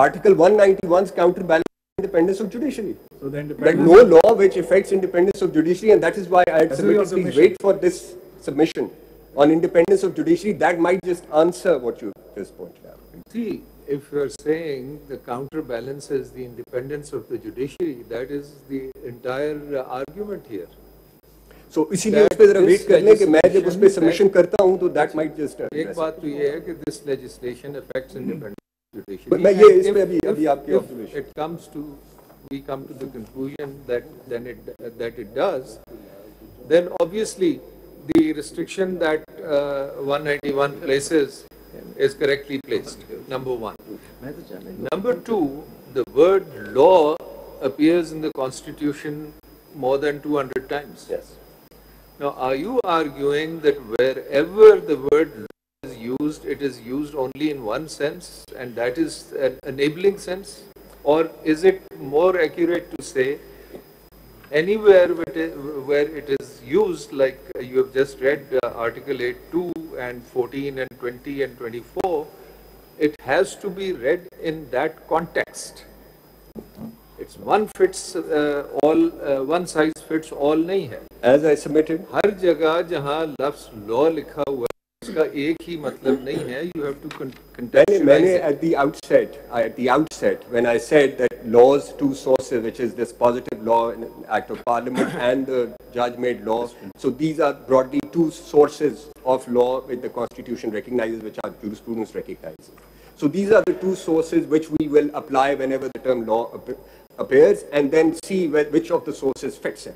Article 191's counterbalance independence of judiciary. So the Like independence. no law which affects independence of judiciary, and that is why I had That's your submitted, please submission. wait for this submission on independence of judiciary. That might just answer what you just pointed out. See, if you're saying the counterbalances the independence of the judiciary, that is the entire argument here. So इसीलिए उस पे जरा That wait कर लें कि मैं जब उस पे this सबमिशन करता हूँ तो that might just एक address it. बात तो ये है कि this legislation affects independence of judiciary. But मैं ये And इस पे if- अभी आपकी if observation. it comes to, we come to the conclusion that it does, then obviously the restriction that 191 places is correctly placed, number one. Number two, the word law appears in the Constitution more than 200 times. Yes. Now, are you arguing that wherever the word law is used, it is used only in one sense, and that is an enabling sense? Or is it more accurate to say anywhere where it is used, like you have just read Article 8.2 and 14 and 20 and 24, it has to be read in that context? It's one size fits all नहीं है. As I submitted, हर जगह जहाँ लफ्ज़ law लिखा हुआ है उसका एक ही मतलब नहीं है. You have to contextualize मैंने it. at the outset, when I said that law's two sources, which is this positive law and Act of Parliament and the judge-made law, so these are broadly two sources of law which the Constitution recognizes, which our jurisprudence recognizes. So these are the two sources which we will apply whenever the term law appears, and then see which of the sources fits in.